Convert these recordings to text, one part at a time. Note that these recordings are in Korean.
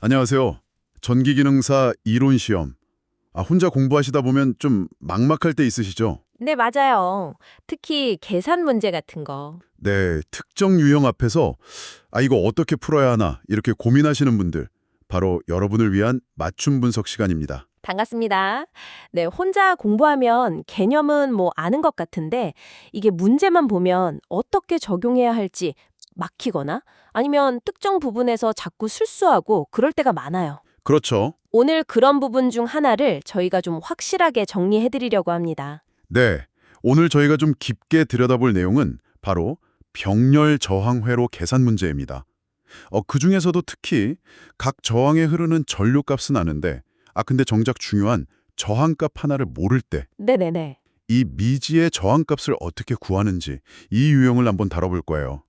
안녕하세요. 전기기능사 이론 시험. 혼자 공부하시다 보면 좀 막막할 때 있으시죠? 네, 맞아요. 특히 계산 문제 같은 거. 네, 특정 유형 앞에서 이거 어떻게 풀어야 하나 이렇게 고민하시는 분들, 바로 여러분을 위한 맞춤 분석 시간입니다. 반갑습니다. 네, 혼자 공부하면 개념은 뭐 아는 것 같은데 이게 문제만 보면 어떻게 적용해야 할지 막히거나 아니면 특정 부분에서 자꾸 실수하고 그럴 때가 많아요. 그렇죠. 오늘 그런 부분 중 하나를 저희가 좀 확실하게 정리해 드리려고 합니다. 네, 오늘 저희가 좀 깊게 들여다볼 내용은 바로 병렬 저항 회로 계산 문제입니다. 그중에서도 특히 각 저항에 흐르는 전류값은 아는데, 근데 정작 중요한 저항값 하나를 모를 때 네네네. 이 미지의 저항값을 어떻게 구하는지 이 유형을 한번 다뤄볼 거예요.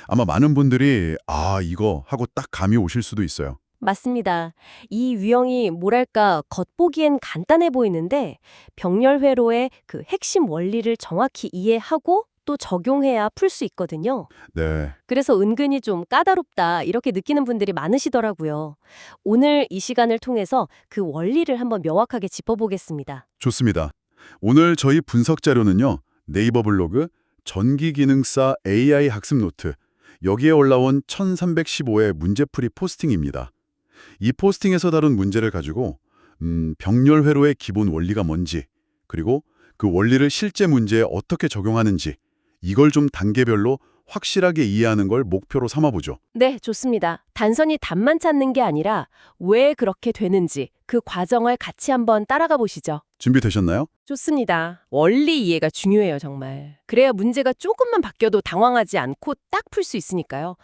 아마 많은 분들이 이거 하고 딱 감이 오실 수도 있어요. 맞습니다. 이 유형이 뭐랄까 겉보기엔 간단해 보이는데 병렬 회로의 그 핵심 원리를 정확히 이해하고 또 적용해야 풀 수 있거든요. 네, 그래서 은근히 좀 까다롭다 이렇게 느끼는 분들이 많으시더라고요. 오늘 이 시간을 통해서 그 원리를 한번 명확하게 짚어보겠습니다. 좋습니다. 오늘 저희 분석 자료는요. 네이버 블로그 전기기능사 AI 학습 노트 여기에 올라온 1315의 문제풀이 포스팅입니다. 이 포스팅에서 다룬 문제를 가지고 병렬 회로의 기본 원리가 뭔지 그리고 그 원리를 실제 문제에 어떻게 적용하는지 이걸 좀 단계별로 확실하게 이해하는 걸 목표로 삼아보죠. 네, 좋습니다. 단순히 답만 찾는 게 아니라 왜 그렇게 되는지 그 과정을 같이 한번 따라가 보시죠. 준비되셨나요? 좋습니다. 원리 이해가 중요해요, 정말. 그래야 문제가 조금만 바뀌어도 당황하지 않고 딱 풀 수 있으니까요.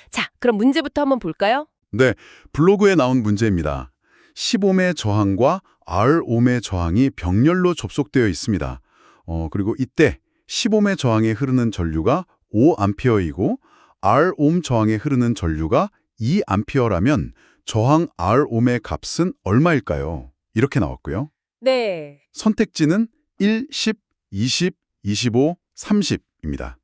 자, 그럼 문제부터 한번 볼까요? 네, 블로그에 나온 문제입니다. 10옴의 저항과 R옴의 저항이 병렬로 접속되어 있습니다. 그리고 이때 10옴의 저항에 흐르는 전류가 5A이고 R옴 저항에 흐르는 전류가 2A라면 저항 R옴의 값은 얼마일까요? 이렇게 나왔고요. 네. 선택지는 1, 10, 20, 25, 30입니다.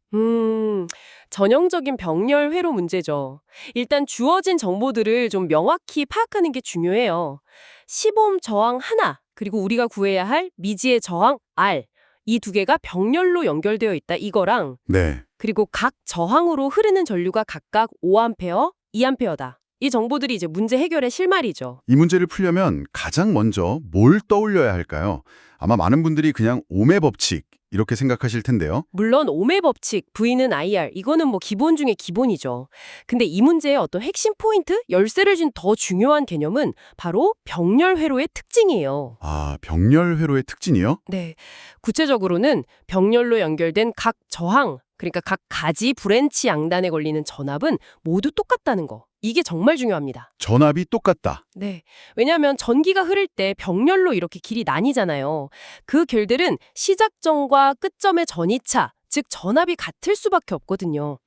전형적인 병렬 회로 문제죠. 일단 주어진 정보들을 좀 명확히 파악하는 게 중요해요. 시범 저항 하나, 그리고 우리가 구해야 할 미지의 저항 R. 이 두 개가 병렬로 연결되어 있다 이거랑 네. 그리고 각 저항으로 흐르는 전류가 각각 5A, 2A다. 이 정보들이 이제 문제 해결의 실마리죠. 이 문제를 풀려면 가장 먼저 뭘 떠올려야 할까요? 아마 많은 분들이 그냥 옴의 법칙 이렇게 생각하실 텐데요. 물론 오의 법칙, V는 IR, 이거는 뭐 기본 중에 기본이죠. 근데 이 문제의 어떤 핵심 포인트, 열쇠를 준 더 중요한 개념은 바로 병렬 회로의 특징이에요. 병렬 회로의 특징이요? 네, 구체적으로는 병렬로 연결된 각 저항, 그러니까 각 가지 브랜치 양단에 걸리는 전압은 모두 똑같다는 거. 이게 정말 중요합니다. 전압이 똑같다. 네. 왜냐하면 전기가 흐를 때 병렬로 이렇게 길이 나뉘잖아요. 그 결들은 시작점과 끝점의 전이차, 즉 전압이 같을 수밖에 없거든요.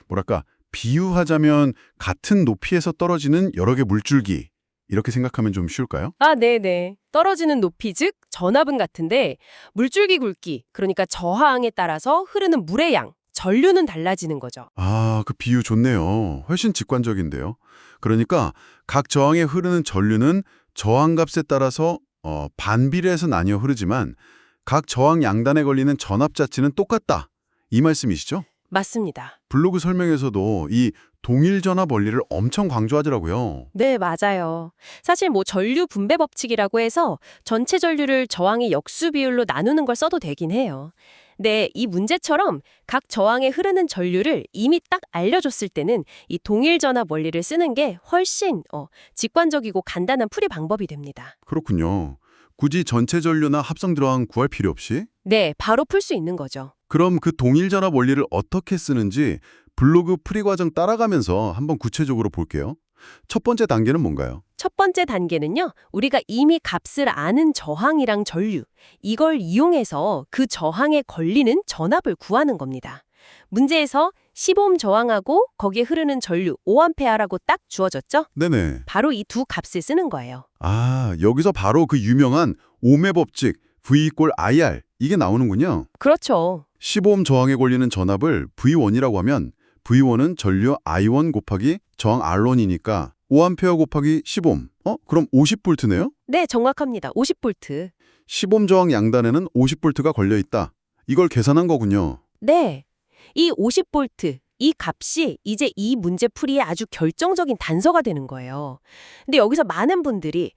뭐랄까 비유하자면 같은 높이에서 떨어지는 여러 개 물줄기 이렇게 생각하면 좀 쉬울까요? 네네. 떨어지는 높이, 즉 전압은 같은데 물줄기 굵기, 그러니까 저하항에 따라서 흐르는 물의 양, 전류는 달라지는 거죠. 그 비유 좋네요. 훨씬 직관적인데요. 그러니까 각 저항에 흐르는 전류는 저항값에 따라서 반비례해서 나뉘어 흐르지만 각 저항 양단에 걸리는 전압 자체는 똑같다. 이 말씀이시죠? 맞습니다. 블로그 설명에서도 이 동일 전압 원리를 엄청 강조하더라고요. 네, 맞아요. 사실 뭐 전류 분배 법칙이라고 해서 전체 전류를 저항의 역수 비율로 나누는 걸 써도 되긴 해요. 네, 이 문제처럼 각 저항에 흐르는 전류를 이미 딱 알려줬을 때는 이 동일 전압 원리를 쓰는 게 훨씬 직관적이고 간단한 풀이 방법이 됩니다. 그렇군요. 굳이 전체 전류나 합성 들어간 구할 필요 없이? 네, 바로 풀 수 있는 거죠. 그럼 그 동일 전압 원리를 어떻게 쓰는지 블로그 풀이 과정 따라가면서 한번 구체적으로 볼게요. 첫 번째 단계는 뭔가요? 첫 번째 단계는요, 우리가 이미 값을 아는 저항이랑 전류, 이걸 이용해서 그 저항에 걸리는 전압을 구하는 겁니다. 문제에서 10옴 저항하고 거기에 흐르는 전류 5A라고 딱 주어졌죠? 네네. 바로 이 두 값을 쓰는 거예요. 여기서 바로 그 유명한 옴의 법칙 V = IR 이게 나오는군요. 그렇죠. 15옴 저항에 걸리는 전압을 V1이라고 하면 V1은 전류 I1 곱하기 저항 R1이니까 5A 곱하기 10옴. 그럼 50V네요? 네, 정확합니다. 50V. 10옴 저항 양단에는 50V가 걸려 있다. 이걸 계산한 거군요. 네. 이 50V, 이 값이 이제 이 문제 풀이의 아주 결정적인 단서가 되는 거예요. 근데 여기서 많은 분들이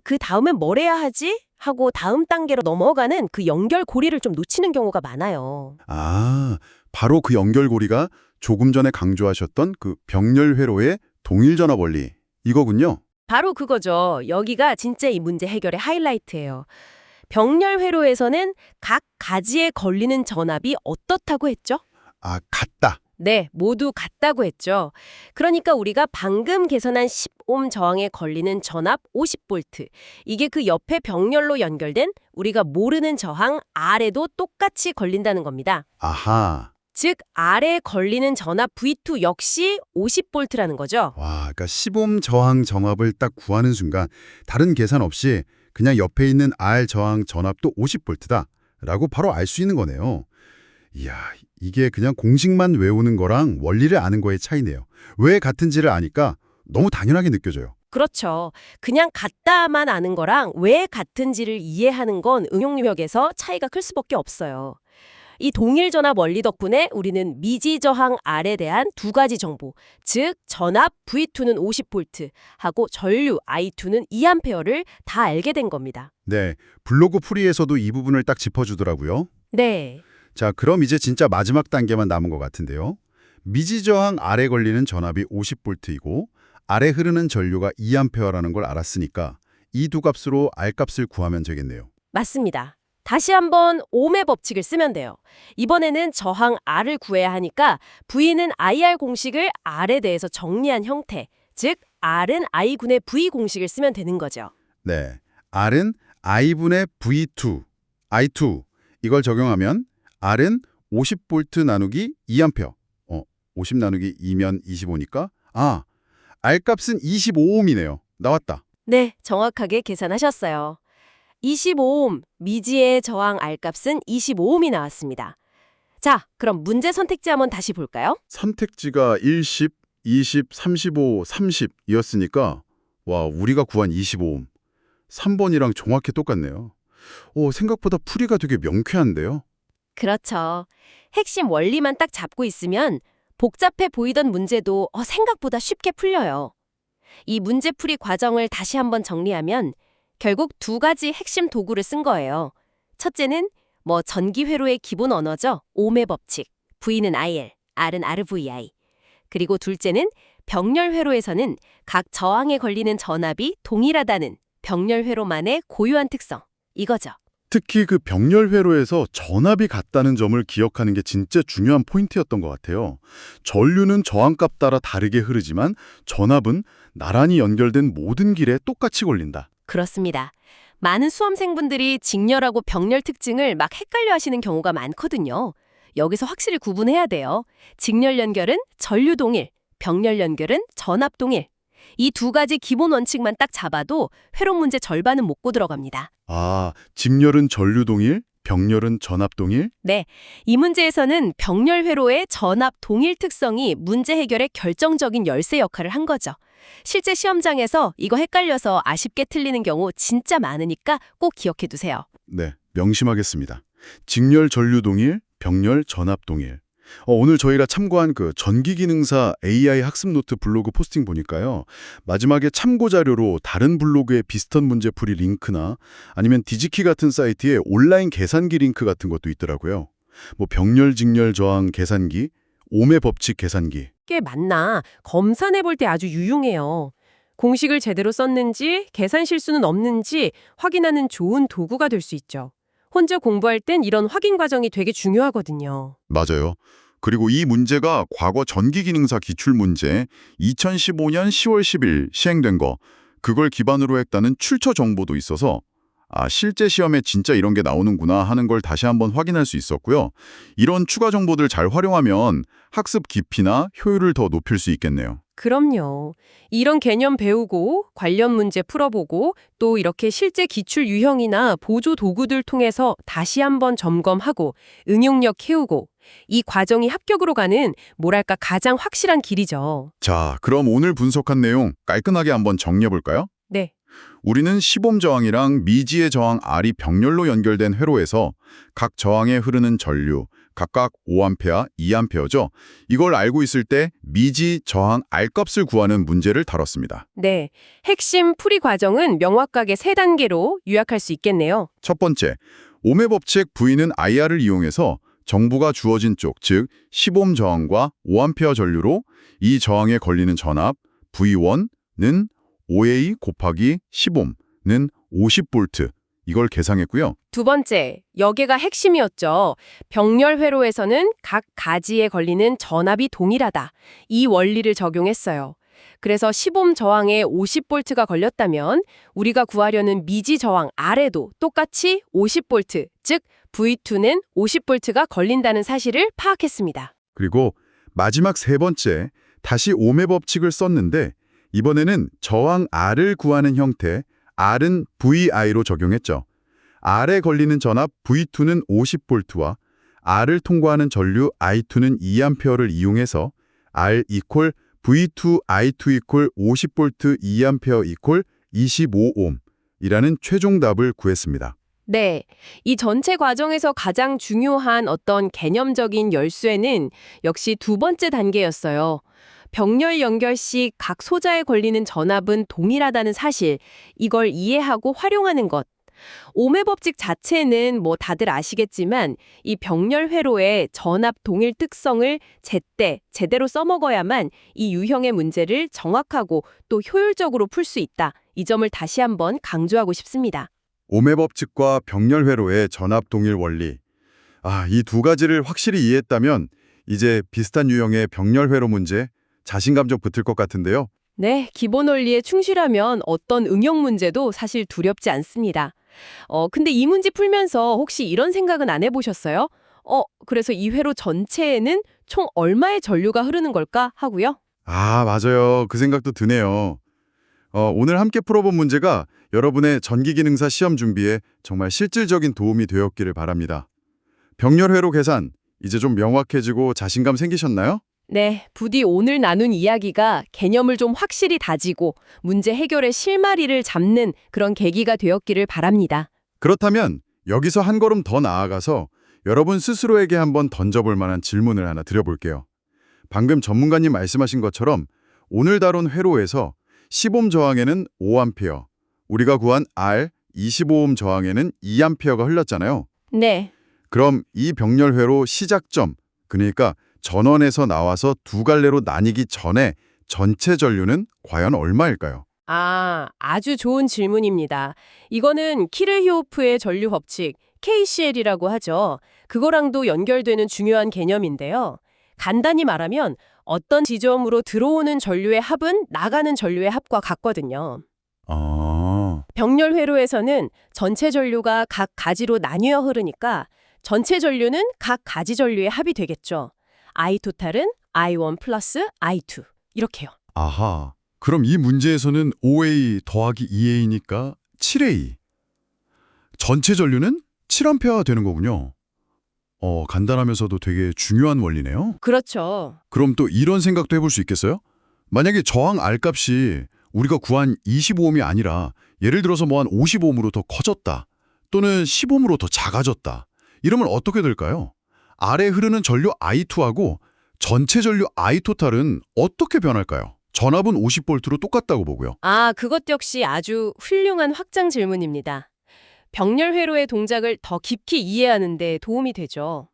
그 다음엔 뭘 해야 하지? 하고 다음 단계로 넘어가는 그 연결고리를 좀 놓치는 경우가 많아요. 아, 바로 그 연결고리가 조금 전에 강조하셨던 그 병렬회로의 동일전압 원리. 이거군요. 바로 그거죠. 여기가 진짜 이 문제 해결의 하이라이트예요. 병렬 회로에서는 각 가지에 걸리는 전압이 어떻다고 했죠? 아, 같다. 네, 모두 같다고 했죠. 그러니까 우리가 방금 계산한 10옴 저항에 걸리는 전압 50V. 이게 그 옆에 병렬로 연결된 우리가 모르는 저항 R에도 똑같이 걸린다는 겁니다. 아하. 즉, R에 걸리는 전압 V2 역시 50V라는 거죠. 와, 그러니까 10옴 저항 정압을 딱 구하는 순간 다른 계산 없이 그냥 옆에 있는 R 저항 전압도 50V다 라고 바로 알 수 있는 거네요. 이야, 이게 그냥 공식만 외우는 거랑 원리를 아는 거의 차이네요. 왜 같은지를 아니까 너무 당연하게 느껴져요. 그렇죠. 그냥 같다만 아는 거랑 왜 같은지를 이해하는 건 응용력에서 차이가 클 수밖에 없어요. 이 동일전압 원리 덕분에 우리는 미지저항 R에 대한 두 가지 정보, 즉 전압 V2는 50V 하고 전류 I2는 2A를 다 알게 된 겁니다. 네, 블로그 풀이에서도 이 부분을 딱 짚어주더라고요. 네. 자, 그럼 이제 진짜 마지막 단계만 남은 것 같은데요. 미지저항 R에 걸리는 전압이 50V이고 R에 흐르는 전류가 2A라는 걸 알았으니까 이 두 값으로 R 값을 구하면 되겠네요. 맞습니다. 다시 한번 옴의 법칙을 쓰면 돼요. 이번에는 저항 R을 구해야 하니까 V는 IR 공식을 R에 대해서 정리한 형태, 즉 R은 I분의 V 공식을 쓰면 되는 거죠. 네, R은 I분의 V2, I2 이걸 적용하면 R은 50V 나누기 2A. 50 나누기 2면 25니까 R 값은 25옴이네요. 나왔다. 네, 정확하게 계산하셨어요. 25옴, 미지의 저항 R값은 25옴이 나왔습니다. 자, 그럼 문제 선택지 한번 다시 볼까요? 선택지가 1, 10, 20, 35, 30이었으니까 와, 우리가 구한 25옴. 3번이랑 정확히 똑같네요. 생각보다 풀이가 되게 명쾌한데요. 그렇죠. 핵심 원리만 딱 잡고 있으면 복잡해 보이던 문제도 생각보다 쉽게 풀려요. 이 문제풀이 과정을 다시 한번 정리하면 결국 두 가지 핵심 도구를 쓴 거예요. 첫째는 전기회로의 기본 언어죠. 옴의 법칙. V는 IL, R은 RVI. 그리고 둘째는 병렬회로에서는 각 저항에 걸리는 전압이 동일하다는 병렬회로만의 고유한 특성. 이거죠. 특히 그 병렬회로에서 전압이 같다는 점을 기억하는 게 진짜 중요한 포인트였던 것 같아요. 전류는 저항값 따라 다르게 흐르지만 전압은 나란히 연결된 모든 길에 똑같이 걸린다. 그렇습니다. 많은 수험생분들이 직렬하고 병렬 특징을 막 헷갈려 하시는 경우가 많거든요. 여기서 확실히 구분해야 돼요. 직렬 연결은 전류 동일, 병렬 연결은 전압 동일. 이 두 가지 기본 원칙만 딱 잡아도 회로 문제 절반은 못 들어갑니다. 직렬은 전류 동일, 병렬은 전압 동일? 네, 이 문제에서는 병렬 회로의 전압 동일 특성이 문제 해결에 결정적인 열쇠 역할을 한 거죠. 실제 시험장에서 이거 헷갈려서 아쉽게 틀리는 경우 진짜 많으니까 꼭 기억해 두세요. 네, 명심하겠습니다. 직렬 전류 동일, 병렬 전압 동일. 오늘 저희가 참고한 그 전기기능사 AI 학습 노트 블로그 포스팅 보니까요. 마지막에 참고 자료로 다른 블로그의 비슷한 문제풀이 링크나 아니면 디지키 같은 사이트에 온라인 계산기 링크 같은 것도 있더라고요. 병렬, 직렬, 저항 계산기, 옴의 법칙 계산기. 꽤 많나 검산해 볼 때 아주 유용해요. 공식을 제대로 썼는지, 계산 실수는 없는지 확인하는 좋은 도구가 될 수 있죠. 혼자 공부할 땐 이런 확인 과정이 되게 중요하거든요. 맞아요. 그리고 이 문제가 과거 전기기능사 기출문제 2015년 10월 10일 시행된 거, 그걸 기반으로 했다는 출처 정보도 있어서 실제 시험에 진짜 이런 게 나오는구나 하는 걸 다시 한번 확인할 수 있었고요. 이런 추가 정보들 잘 활용하면 학습 깊이나 효율을 더 높일 수 있겠네요. 그럼요. 이런 개념 배우고 관련 문제 풀어보고 또 이렇게 실제 기출 유형이나 보조 도구들 통해서 다시 한번 점검하고 응용력 키우고 이 과정이 합격으로 가는 뭐랄까 가장 확실한 길이죠. 자, 그럼 오늘 분석한 내용 깔끔하게 한번 정리해볼까요? 네. 우리는 시범 저항이랑 미지의 저항 R이 병렬로 연결된 회로에서 각 저항에 흐르는 전류, 각각 5A, 2A죠. 이걸 알고 있을 때 미지 저항 R값을 구하는 문제를 다뤘습니다. 네. 핵심 풀이 과정은 명확하게 세 단계로 요약할 수 있겠네요. 첫 번째, ohm의 법칙 V는 IR을 이용해서 정부가 주어진 쪽, 즉 시범 저항과 5A 전류로 이 저항에 걸리는 전압 V1는 5A 곱하기 10ohm는 50V 이걸 계상했고요. 두 번째, 여기가 핵심이었죠. 병렬 회로에서는 각 가지에 걸리는 전압이 동일하다. 이 원리를 적용했어요. 그래서 시범 저항에 50V가 걸렸다면 우리가 구하려는 미지 저항 R에도 똑같이 50V, 즉 V2는 50V가 걸린다는 사실을 파악했습니다. 그리고 마지막 세 번째, 다시 ohm의 법칙을 썼는데 이번에는 저항 R을 구하는 형태, R은 VI로 적용했죠. R에 걸리는 전압 V2는 50V와 R을 통과하는 전류 I2는 2A를 이용해서 R 이퀄 V2 I2 이퀄 50V 2A 이퀄 25ohm 이라는 최종 답을 구했습니다. 네, 이 전체 과정에서 가장 중요한 어떤 개념적인 열쇠는 역시 두 번째 단계였어요. 병렬 연결 시 각 소자에 걸리는 전압은 동일하다는 사실, 이걸 이해하고 활용하는 것. ohm의 법칙 자체는 뭐 다들 아시겠지만 이 병렬 회로의 전압 동일 특성을 제대로 써먹어야만 이 유형의 문제를 정확하고 또 효율적으로 풀 수 있다. 이 점을 다시 한번 강조하고 싶습니다. ohm의 법칙과 병렬 회로의 전압 동일 원리. 이 두 가지를 확실히 이해했다면 이제 비슷한 유형의 병렬 회로 문제 자신감 좀 붙을 것 같은데요. 네, 기본 원리에 충실하면 어떤 응용 문제도 사실 두렵지 않습니다. 근데 이 문제 풀면서 혹시 이런 생각은 안 해보셨어요? 그래서 이 회로 전체에는 총 얼마의 전류가 흐르는 걸까 하고요. 맞아요. 그 생각도 드네요. 오늘 함께 풀어본 문제가 여러분의 전기기능사 시험 준비에 정말 실질적인 도움이 되었기를 바랍니다. 병렬 회로 계산, 이제 좀 명확해지고 자신감 생기셨나요? 네, 부디 오늘 나눈 이야기가 개념을 좀 확실히 다지고 문제 해결의 실마리를 잡는 그런 계기가 되었기를 바랍니다. 그렇다면 여기서 한 걸음 더 나아가서 여러분 스스로에게 한번 던져볼 만한 질문을 하나 드려볼게요. 방금 전문가님 말씀하신 것처럼 오늘 다룬 회로에서 시범 저항에는 5A, 우리가 구한 R 25ohm 저항에는 2A가 흘렀잖아요. 네. 그럼 이 병렬 회로 시작점, 그러니까 전원에서 나와서 두 갈래로 나뉘기 전에 전체 전류는 과연 얼마일까요? 아주 좋은 질문입니다. 이거는 키르히오프의 전류 법칙, KCL이라고 하죠. 그거랑도 연결되는 중요한 개념인데요. 간단히 말하면 어떤 지점으로 들어오는 전류의 합은 나가는 전류의 합과 같거든요. 병렬 회로에서는 전체 전류가 각 가지로 나뉘어 흐르니까 전체 전류는 각 가지 전류의 합이 되겠죠. I 토탈은 I1 플러스 I2 이렇게요. 아하, 그럼 이 문제에서는 5A 더하기 2A니까 7A. 전체 전류는 7A 되는 거군요. 간단하면서도 되게 중요한 원리네요. 그렇죠. 그럼 또 이런 생각도 해볼 수 있겠어요? 만약에 저항 R값이 우리가 구한 25ohm이 아니라 예를 들어서 뭐 한 50ohm으로 더 커졌다. 또는 10ohm으로 더 작아졌다. 이러면 어떻게 될까요? R에 흐르는 전류 I2하고 전체 전류 I 토탈은 어떻게 변할까요? 전압은 50V로 똑같다고 보고요. 그것 역시 아주 훌륭한 확장 질문입니다. 병렬 회로의 동작을 더 깊이 이해하는 데 도움이 되죠.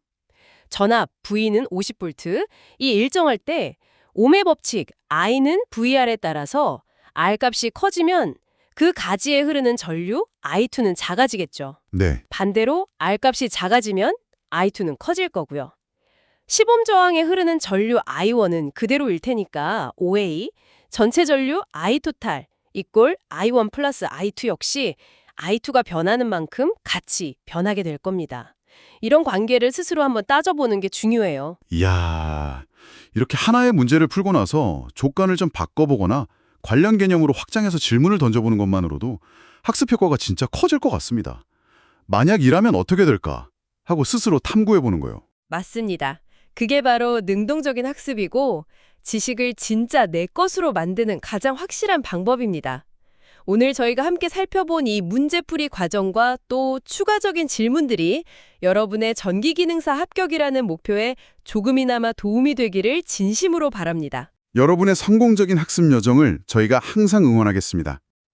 전압 V는 50V, 이 일정할 때 ohm의 법칙 I는 VR에 따라서 R 값이 커지면 그 가지에 흐르는 전류 I2는 작아지겠죠. 네. 반대로 R 값이 작아지면 I2는 커질 거고요. 시범 저항에 흐르는 전류 I1은 그대로일 테니까 OA, 전체 전류 I 토탈 이꼴 I1 플러스 I2 역시 I2가 변하는 만큼 같이 변하게 될 겁니다. 이런 관계를 스스로 한번 따져보는 게 중요해요. 이야, 이렇게 하나의 문제를 풀고 나서 조건을 좀 바꿔보거나 관련 개념으로 확장해서 질문을 던져보는 것만으로도 학습 효과가 진짜 커질 것 같습니다. 만약 이라면 어떻게 될까 하고 스스로 탐구해보는 거예요. 맞습니다. 그게 바로 능동적인 학습이고 지식을 진짜 내 것으로 만드는 가장 확실한 방법입니다. 오늘 저희가 함께 살펴본 이 문제풀이 과정과 또 추가적인 질문들이 여러분의 전기기능사 합격이라는 목표에 조금이나마 도움이 되기를 진심으로 바랍니다. 여러분의 성공적인 학습 여정을 저희가 항상 응원하겠습니다.